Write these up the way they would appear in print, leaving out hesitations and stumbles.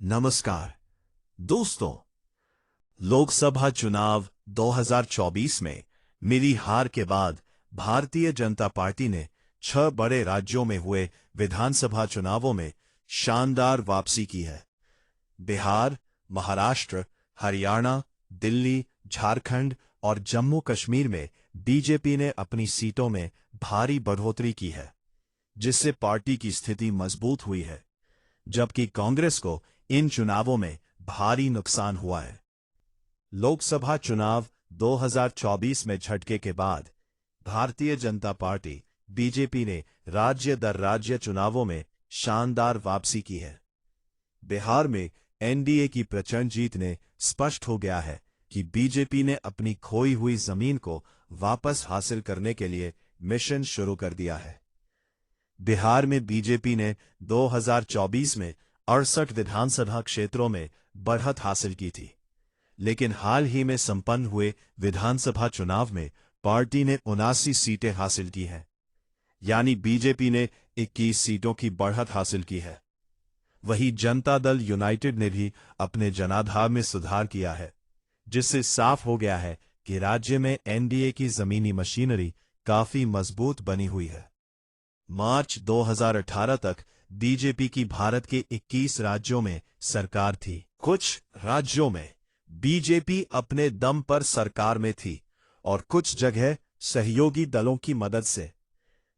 नमस्कार दोस्तों। लोकसभा चुनाव 2024 में मिली हार के बाद भारतीय जनता पार्टी ने 6 बड़े राज्यों में हुए विधानसभा चुनावों में शानदार वापसी की है। बिहार, महाराष्ट्र, हरियाणा, दिल्ली, झारखंड और जम्मू कश्मीर में बीजेपी ने अपनी सीटों में भारी बढ़ोतरी की है, जिससे पार्टी की स्थिति मजबूत हुई है, जबकि कांग्रेस को इन चुनावों में भारी नुकसान हुआ है। लोकसभा चुनाव 2024 में झटके के बाद भारतीय जनता पार्टी बीजेपी ने राज्य दर राज्य चुनावों में शानदार वापसी की है। बिहार में एनडीए की प्रचंड जीत ने स्पष्ट हो गया है कि बीजेपी ने अपनी खोई हुई जमीन को वापस हासिल करने के लिए मिशन शुरू कर दिया है। बिहार में बीजेपी ने 2024 में 68 विधानसभा क्षेत्रों में बढ़त हासिल की थी, लेकिन हाल ही में संपन्न हुए विधानसभा चुनाव में पार्टी ने 79 सीटें हासिल की हैं, यानी बीजेपी ने 21 सीटों की बढ़त हासिल की है। वहीं जनता दल यूनाइटेड ने भी अपने जनाधार में सुधार किया है, जिससे साफ हो गया है कि राज्य में एनडीए की जमीनी मशीनरी काफी मजबूत बनी हुई है। मार्च 2018 तक बीजेपी की भारत के 21 राज्यों में सरकार थी। कुछ राज्यों में बीजेपी अपने दम पर सरकार में थी और कुछ जगह सहयोगी दलों की मदद से।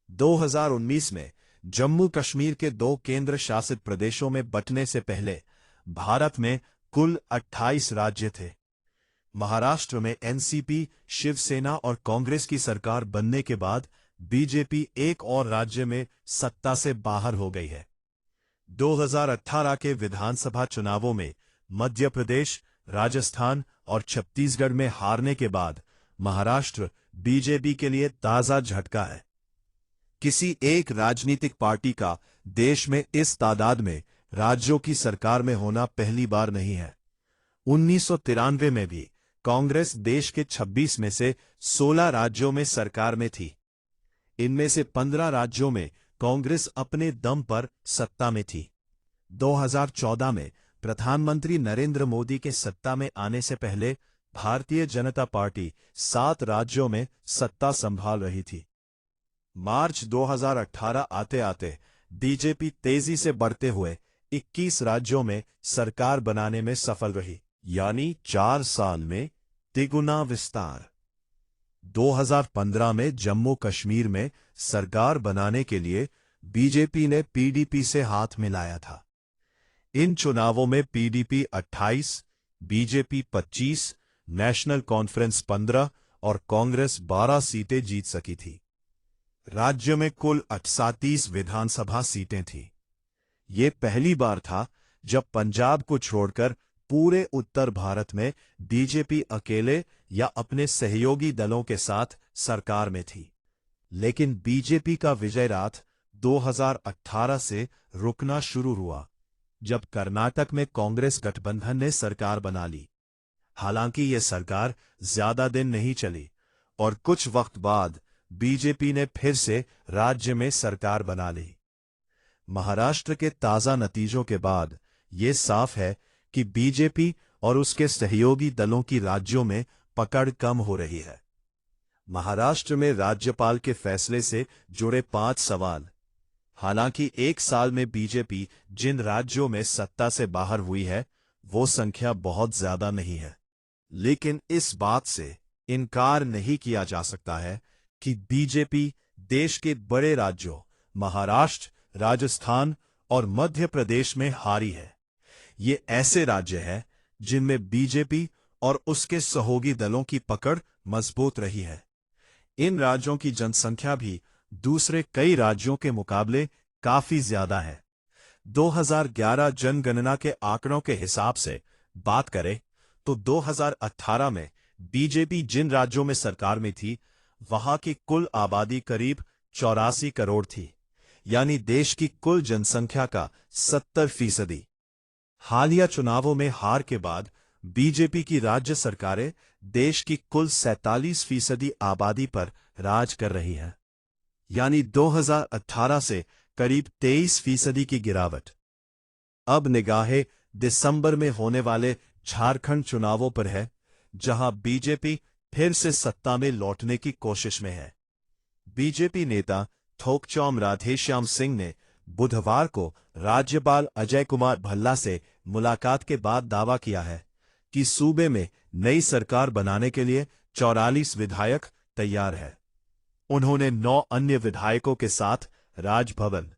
2019 में जम्मू कश्मीर के 2 केंद्र शासित प्रदेशों में बंटने से पहले भारत में कुल 28 राज्य थे। महाराष्ट्र में एनसीपी, शिवसेना और कांग्रेस की सरकार बनने के बाद बीजेपी एक और राज्य में सत्ता से बाहर हो गई है। 2018 के विधानसभा चुनावों में मध्य प्रदेश, राजस्थान और छत्तीसगढ़ में हारने के बाद महाराष्ट्र बीजेपी के लिए ताजा झटका है। किसी एक राजनीतिक पार्टी का देश में इस तादाद में राज्यों की सरकार में होना पहली बार नहीं है। 1993 में भी कांग्रेस देश के 26 में से 16 राज्यों में सरकार में थी। इनमें से 15 राज्यों में कांग्रेस अपने दम पर सत्ता में थी। 2014 में प्रधानमंत्री नरेंद्र मोदी के सत्ता में आने से पहले भारतीय जनता पार्टी 7 राज्यों में सत्ता संभाल रही थी। मार्च 2018 आते आते बीजेपी तेजी से बढ़ते हुए 21 राज्यों में सरकार बनाने में सफल रही, यानी 4 साल में तिगुना विस्तार। 2015 में जम्मू कश्मीर में सरकार बनाने के लिए बीजेपी ने पीडीपी से हाथ मिलाया था। इन चुनावों में पीडीपी 28, बीजेपी 25, नेशनल कॉन्फ्रेंस 15 और कांग्रेस 12 सीटें जीत सकी थी। राज्य में कुल 38 विधानसभा सीटें थीं। ये पहली बार था जब पंजाब को छोड़कर पूरे उत्तर भारत में बीजेपी अकेले या अपने सहयोगी दलों के साथ सरकार में थी। लेकिन बीजेपी का विजय रात 2018 से रुकना शुरू हुआ, जब कर्नाटक में कांग्रेस गठबंधन ने सरकार बना ली। हालांकि ये सरकार ज्यादा दिन नहीं चली और कुछ वक्त बाद बीजेपी ने फिर से राज्य में सरकार बना ली। महाराष्ट्र के ताजा नतीजों के बाद ये साफ है कि बीजेपी और उसके सहयोगी दलों की राज्यों में पकड़ कम हो रही है। महाराष्ट्र में राज्यपाल के फैसले से जुड़े 5 सवाल। हालांकि एक साल में बीजेपी जिन राज्यों में सत्ता से बाहर हुई है, वो संख्या बहुत ज्यादा नहीं है, लेकिन इस बात से इनकार नहीं किया जा सकता है कि बीजेपी देश के बड़े राज्यों महाराष्ट्र, राजस्थान और मध्य प्रदेश में हारी है। ये ऐसे राज्य हैं जिनमें बीजेपी और उसके सहयोगी दलों की पकड़ मजबूत रही है। इन राज्यों की जनसंख्या भी दूसरे कई राज्यों के मुकाबले काफी ज्यादा है। 2011 जनगणना के आंकड़ों के हिसाब से बात करें तो 2018 में बीजेपी जिन राज्यों में सरकार में थी, वहां की कुल आबादी करीब 84 करोड़ थी, यानी देश की कुल जनसंख्या का 70%। हालिया चुनावों में हार के बाद बीजेपी की राज्य सरकारें देश की कुल 47% आबादी पर राज कर रही हैं, यानी 2018 से करीब 23% की गिरावट। अब निगाहें दिसंबर में होने वाले झारखंड चुनावों पर है, जहां बीजेपी फिर से सत्ता में लौटने की कोशिश में है। बीजेपी नेता थोकचौम राधेश्याम सिंह ने बुधवार को राज्यपाल अजय कुमार भल्ला से मुलाकात के बाद दावा किया है कि सूबे में नई सरकार बनाने के लिए 44 विधायक तैयार है। उन्होंने 9 अन्य विधायकों के साथ राजभवन